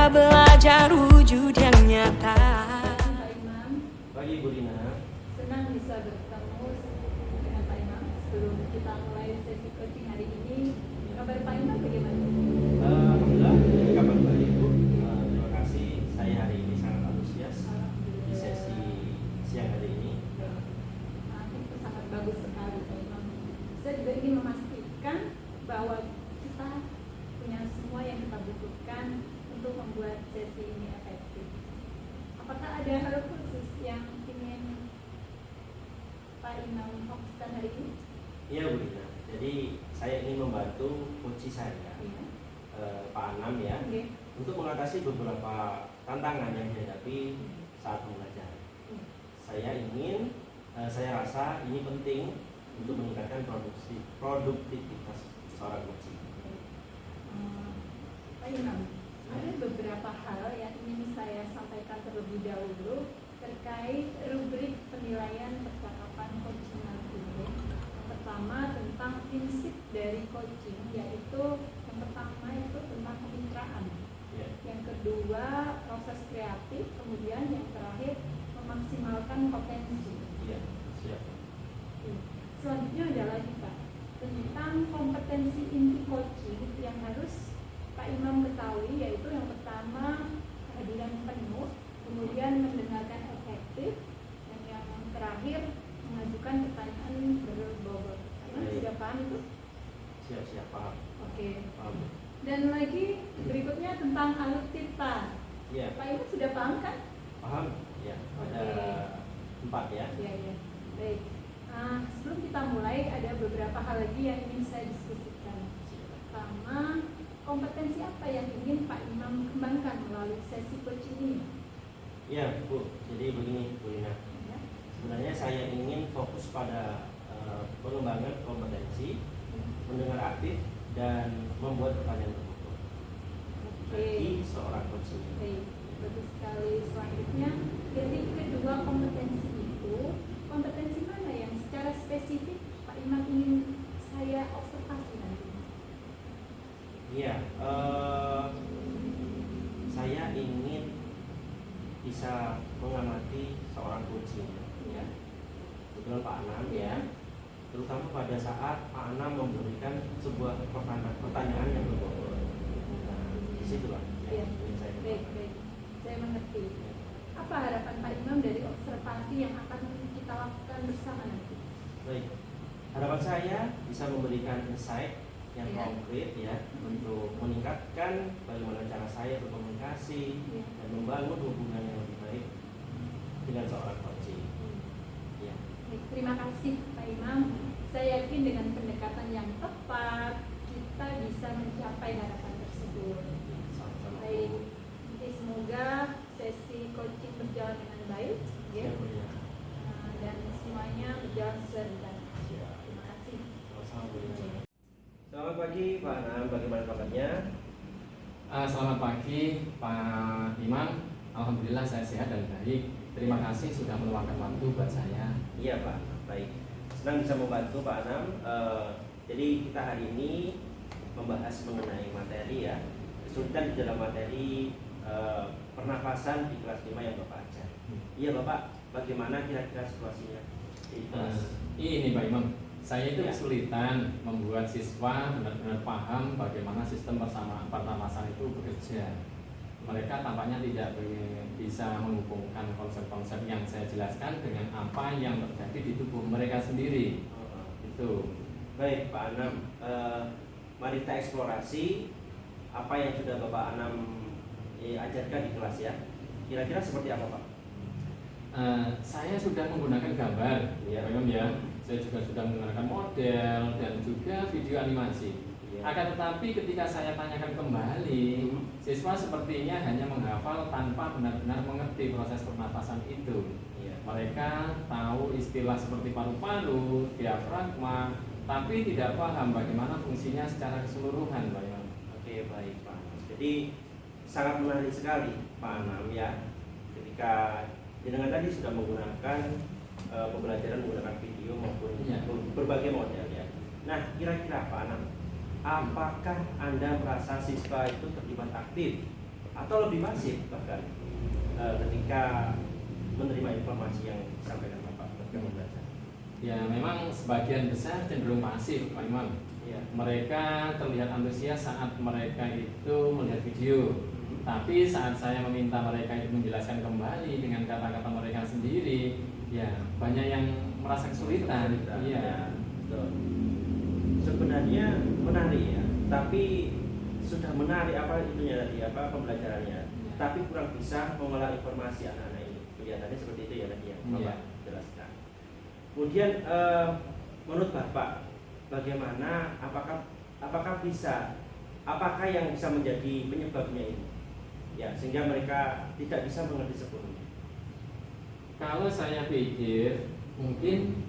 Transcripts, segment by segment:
kita belajar wujud yang nyata. Pak Imam, Pagi Bu Rina. senang bisa bertemu dengan Pak Imam. Sebelum kita mulai sesi coaching hari ini, kabar Pak Imam bagaimana? Alhamdulillah, ini kabar baik Bu. Terima kasih. Saya hari ini sangat antusias di sesi siang hari ini. Itu sangat bagus sekali Pak Imam. Saya juga ingin memastikan bahwa kita punya semua yang kita butuhkan untuk membuat sesi ini efektif. Apakah ada hal khusus yang ingin Pak Imam fokuskan hari ini? Iya Bu Rina. Jadi saya ingin membantu coach saya, Iya. Pak Anam ya, Oke. untuk mengatasi beberapa tantangan yang dihadapi saat belajar. Iya. Saya rasa ini penting untuk meningkatkan produktivitas seorang coach. Pak Imam, ada beberapa hal yang ingin saya sampaikan terlebih dahulu terkait rubrik penilaian percakapan coaching nanti. Yang pertama tentang prinsip dari coaching, yaitu yang pertama itu tentang kemitraan. Ya. Yang kedua proses kreatif, kemudian yang terakhir memaksimalkan potensi. Iya, siap. Selanjutnya ada lagi Pak, tentang kompetensi inti coaching yang harus Pak Imam ketahui, yaitu yang pertama kehadiran penuh, kemudian mendengarkan efektif, dan yang terakhir mengajukan pertanyaan berbobot. Pak Imam Baik. sudah paham itu? Siap, paham. Oke. Paham. Dan lagi berikutnya tentang alutsista. Iya, Pak Imam sudah paham kan? paham. Ya, ada Oke. 4 ya. Iya. Baik. Sebelum kita mulai, ada beberapa hal lagi yang ingin saya diskusikan. Pertama, kompetensi apa yang ingin Pak Imam kembangkan melalui sesi coaching ini? Iya, Bu. Jadi begini, Bu Lina. Ya. Sebenarnya saya ingin fokus pada pengembangan kompetensi, mendengar aktif, dan membuat pertanyaan tertutup bagi Oke. seorang coach. Baik, bagus sekali. Selanjutnya, dari kedua kompetensi itu, kompetensi mana yang secara spesifik Pak Imam ingin saya observasi nanti? Iya, saya ingin bisa mengamati seorang coach ya. Kebetulan Pak Anam ya, terutama pada saat Pak Anam memberikan sebuah pertanyaan yang berbobot. Nah, di situlah Iya. yang ingin saya Baik, kembangkan. baik. Saya mengerti. Apa harapan Pak Imam dari observasi yang akan kita lakukan bersama nanti? Baik, harapan saya bisa memberikan insight yang Iya. konkret ya, untuk meningkatkan bagaimana cara saya berkomunikasi Iya. dan membangun hubungan yang lebih baik dengan seorang coach. Ya. Baik, terima kasih Pak Imam. Saya yakin dengan pendekatan yang tepat kita bisa mencapai harapan tersebut. Sama-sama. Baik, jadi semoga sesi coaching berjalan dengan baik, ya. Siap, Bu Lina. Dan semuanya berjalan sesuai rencana. Siap. Terima kasih. Sama-sama, Bu Lina. Selamat pagi Pak Anam, bagaimana kabarnya? Selamat pagi Pak Imam. Alhamdulillah saya sehat dan baik. Terima kasih sudah meluangkan waktu buat saya. Iya Pak, baik. Senang bisa membantu Pak Anam. Jadi kita hari ini membahas mengenai materi ya, kesulitan di dalam materi pernafasan di kelas 5 yang Bapak ajar. Iya Bapak, bagaimana kira-kira situasinya di kelas? Ini Pak Imam, saya itu Ya. kesulitan membuat siswa benar-benar paham bagaimana sistem pernafasan itu bekerja. Mereka tampaknya tidak bisa menghubungkan konsep-konsep yang saya jelaskan dengan apa yang terjadi di tubuh mereka sendiri. Itu. Baik Pak Anam, mari kita eksplorasi apa yang sudah Bapak Anam ajarkan di kelas ya. Kira-kira seperti apa Pak? Saya sudah menggunakan gambar, Ya. Pak Imam ya. Saya juga sudah menggunakan model dan juga video animasi. Ya. Akan tetapi ketika saya tanyakan kembali, siswa sepertinya hanya menghafal tanpa benar-benar mengerti proses pernafasan itu. Ya. Mereka tahu istilah seperti paru-paru, diafragma, tapi tidak paham bagaimana fungsinya secara keseluruhan, Pak Imam. Oke baik Pak Anam. Jadi sangat menarik sekali Pak Anam ya. Ketika jenengan tadi sudah menggunakan pembelajaran menggunakan video maupun Iya. berbagai model ya. Nah kira-kira Pak Anam, apakah Anda merasa siswa itu terlibat aktif atau lebih masif bahkan ketika menerima informasi yang disampaikan Bapak ketika membaca? Ya memang sebagian besar cenderung pasif Pak Imam. Ya. Mereka terlihat antusias saat mereka itu melihat video. Tapi saat saya meminta mereka itu menjelaskan kembali dengan kata-kata mereka sendiri, ya banyak yang merasa kesulitan. Iya. Betul. Sebenarnya menarik ya, tapi sudah menarik apa itunya tadi apa pembelajarannya, tapi kurang bisa mengolah informasi anak-anak ini. Kelihatannya seperti itu ya tadi yang Bapak jelaskan. Kemudian menurut Bapak bagaimana apakah yang bisa menjadi penyebabnya ini? Ya, sehingga mereka tidak bisa mengerti sepenuhnya. Kalau saya pikir mungkin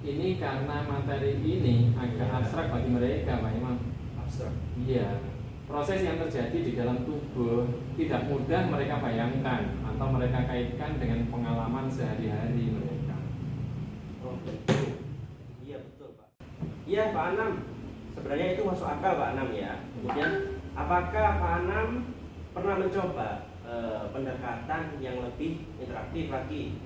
ini karena materi ini agak abstrak bagi mereka, Pak Imam. Abstrak. Iya. Proses yang terjadi di dalam tubuh tidak mudah mereka bayangkan atau mereka kaitkan dengan pengalaman sehari-hari mereka. Oh, betul. Iya betul, Pak. Iya, Pak Anam. Sebenarnya itu masuk akal, Pak Anam ya. Kemudian apakah Pak Anam pernah mencoba pendekatan yang lebih interaktif lagi,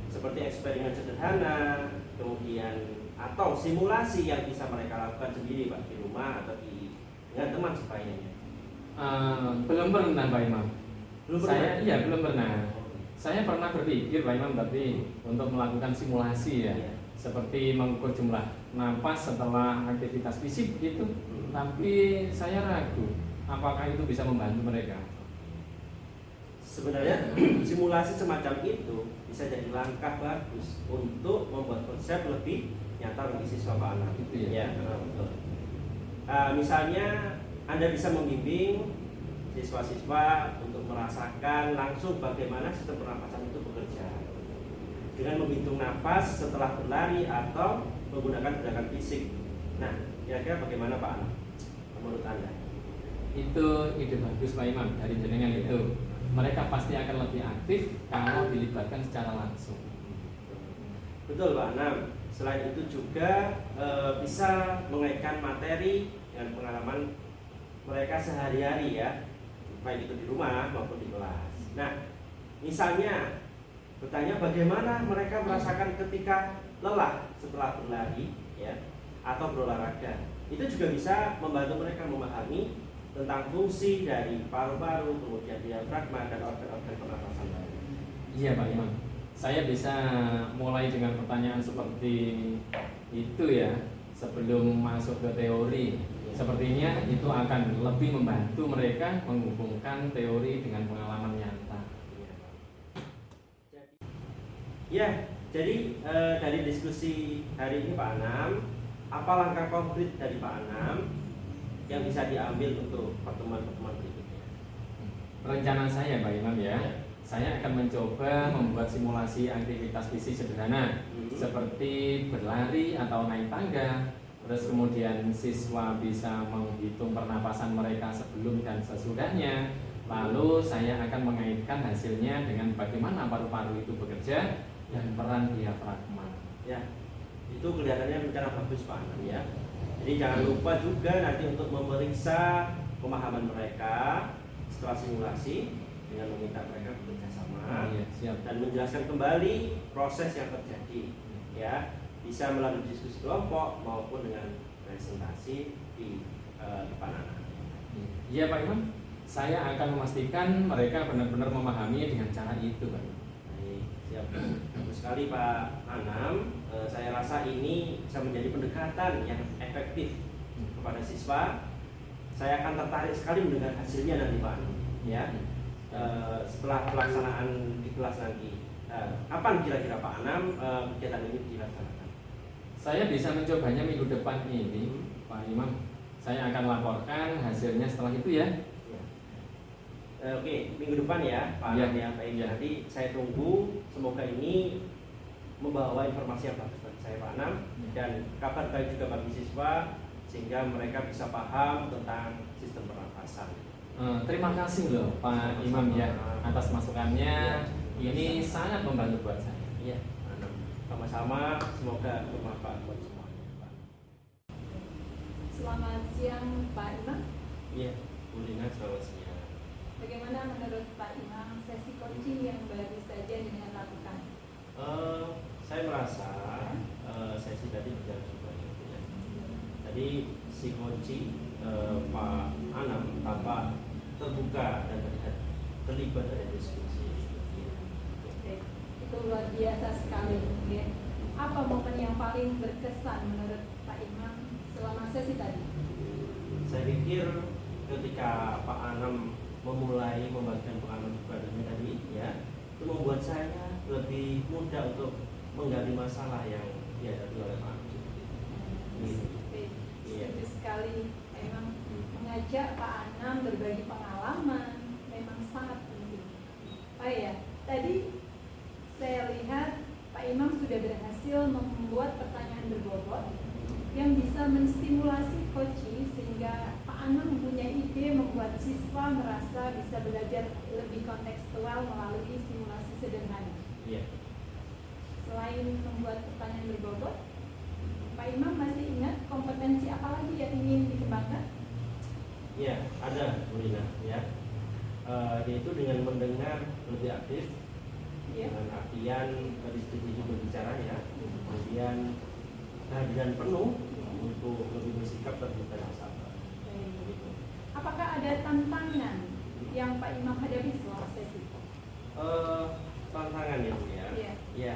seperti eksperimen sederhana, kemudian atau simulasi yang bisa mereka lakukan sendiri Pak di rumah atau dengan teman sebagainya? Belum pernah Pak Imam. Belum pernah? Belum pernah. Saya pernah berpikir Pak Imam tapi untuk melakukan simulasi ya, seperti mengukur jumlah napas setelah aktivitas fisik gitu. Tapi saya ragu apakah itu bisa membantu mereka. Sebenarnya simulasi semacam itu bisa jadi langkah bagus untuk membuat konsep lebih nyata bagi siswa Pak Anam. Itu ya. Betul. Misalnya Anda bisa membimbing siswa-siswa untuk merasakan langsung bagaimana sistem pernapasan itu bekerja dengan menghitung nafas setelah berlari atau menggunakan gerakan fisik. Nah, kira-kira bagaimana Pak Anam menurut Anda? Itu ide bagus Pak Imam dari jenengan itu. Mereka pasti akan lebih aktif kalau dilibatkan secara langsung. Betul Pak Anam. Selain itu juga bisa mengaitkan materi dengan pengalaman mereka sehari-hari ya, baik itu di rumah maupun di kelas. Nah, misalnya bertanya bagaimana mereka merasakan ketika lelah setelah berlari ya atau berolahraga. Itu juga bisa membantu mereka memahami tentang fungsi dari paru-paru, kemudian diafragma dan organ-organ pernapasan lain. Iya Pak Imam. Saya bisa mulai dengan pertanyaan seperti itu ya sebelum masuk ke teori. Sepertinya itu akan lebih membantu mereka menghubungkan teori dengan pengalaman nyata. Ya, jadi dari diskusi hari ini Pak Anam, apa langkah konkret dari Pak Anam yang bisa diambil untuk pertemuan-pertemuan berikutnya? Rencana saya Pak Imam ya, saya akan mencoba membuat simulasi aktivitas fisik sederhana seperti berlari atau naik tangga. Terus kemudian siswa bisa menghitung pernapasan mereka sebelum dan sesudahnya. Lalu saya akan mengaitkan hasilnya dengan bagaimana paru-paru itu bekerja dan peran diafragma. Ya, itu kelihatannya rencana bagus Pak Anam ya. Jadi jangan lupa juga nanti untuk memeriksa pemahaman mereka setelah simulasi dengan meminta mereka bekerja sama dan menjelaskan kembali proses yang terjadi ya, bisa melalui diskusi kelompok maupun dengan presentasi di depan anak. Iya Pak Imam, saya akan memastikan mereka benar-benar memahami dengan cara itu Pak. Baik, siap. Bagus sekali Pak Anam. Saya rasa ini bisa menjadi pendekatan yang efektif kepada siswa. Saya akan tertarik sekali mendengar hasilnya nanti Pak Anam ya. Setelah pelaksanaan di kelas nanti, kapan kira-kira Pak Anam kegiatan ini dilaksanakan? Saya bisa mencobanya minggu depan ini Pak Imam. Saya akan laporkan hasilnya setelah itu ya. Oke, minggu depan ya Pak Anam ya. Baik, nanti saya tunggu. Semoga ini membawa informasi yang bagus bagi saya Pak Anam dan kabar baik juga bagi siswa sehingga mereka bisa paham tentang sistem pernapasan. Terima kasih loh Pak Imam ya atas masukannya. Ini sangat membantu buat saya. Iya, sama-sama. Semoga bermanfaat buat semuanya Pak. Selamat siang Pak Imam. Iya, Bu Lina, selamat siang. Bagaimana menurut Pak Imam sesi coaching yang baru saja dengan lakukan? Saya merasa sesi tadi berjalan cukup baik ya. Tadi si coaching Pak Anam tampak terbuka dan terlibat dari diskusi. Oke, itu luar biasa sekali ya. Apa momen yang paling berkesan menurut Pak Imam selama sesi tadi? Saya pikir ketika Pak Anam memulai membagikan pengalaman pribadinya tadi ya, itu membuat saya lebih mudah untuk menggali masalah yang dihadapi oleh Pak Anam. Oke, setuju sekali. Memang mengajak Pak Anam berbagi pengalaman memang sangat penting. Oh ya, tadi saya lihat Pak Imam sudah berhasil membuat pertanyaan berbobot yang bisa menstimulasi coaching sehingga Pak Anam mempunyai ide membuat siswa merasa bisa belajar lebih kontekstual melalui simulasi sederhana. Iya. Selain membuat pertanyaan berbobot, Pak Imam masih ingat kompetensi apa lagi yang ingin dikembangkan? Iya, ada Bu Rina ya. Yaitu dengan mendengar lebih aktif, Ya. dengan artian diskusi berbicara ya, kemudian kehadiran penuh untuk lebih bersikap terbuka dan sabar. Gitu. Apakah ada tantangan yang Pak Imam hadapi selama sesi? Tantangan ya Bu ya. Iya. Ya,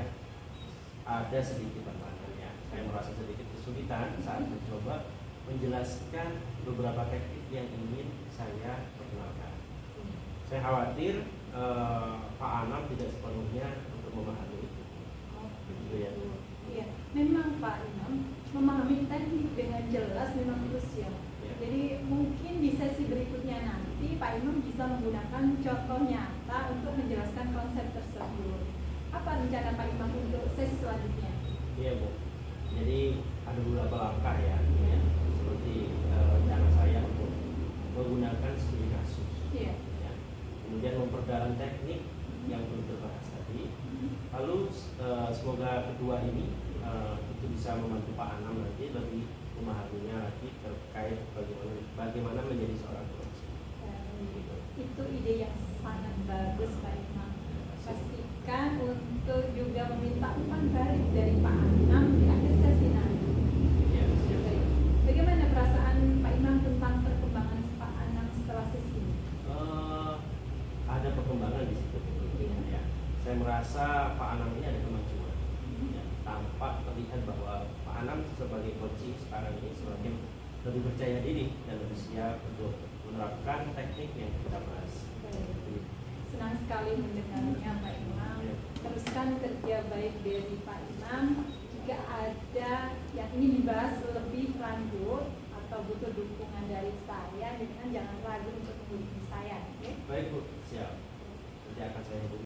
ada sedikit tantangan ya. Saya merasa sedikit kesulitan saat mencoba menjelaskan beberapa teknik yang ingin saya perkenalkan. Saya khawatir Pak Anam tidak sepenuhnya untuk memahami itu. Gitu ya. Iya, memang Pak Imam memahami teknik dengan jelas memang krusial. Ya. Jadi mungkin di sesi berikutnya nanti Pak Imam bisa menggunakan contoh nyata untuk menjelaskan konsep tersebut. Apa rencana Pak Imam untuk sesi selanjutnya? Iya Bu. Jadi ada beberapa langkah ya, seperti rencana saya untuk menggunakan studi kasus. Iya. Ya. Kemudian memperdalam teknik yang belum terbahas tadi. Lalu semoga kedua ini itu bisa membantu Pak Anam nanti lebih memahaminya lagi terkait bagaimana menjadi seorang coach. Gitu. Itu ide yang sangat bagus Pak Imam. Pastikan untuk juga meminta umpan balik dari Pak Anam di akhir sesi nanti. Ya, siap. Baik. Bagaimana perasaan Pak Imam tentang perkembangan Pak Anam setelah sesi ini? Ada perkembangan di situ. Iya. Ya. Saya merasa Pak Anam ini ada kemajuan. Ya, tampak terlihat bahwa Pak Anam sebagai coaching sekarang ini semakin lebih percaya diri dan lebih siap untuk menerapkan teknik yang kita bahas. Baik. Senang sekali mendengarnya Pak Imam. Ya. Teruskan kerja baik dari Pak Imam. Jika ada yang ingin dibahas lebih lanjut atau butuh dukungan dari saya, jangan ragu untuk menghubungi saya. Oke? Baik Bu, siap. Nanti akan saya hubungi.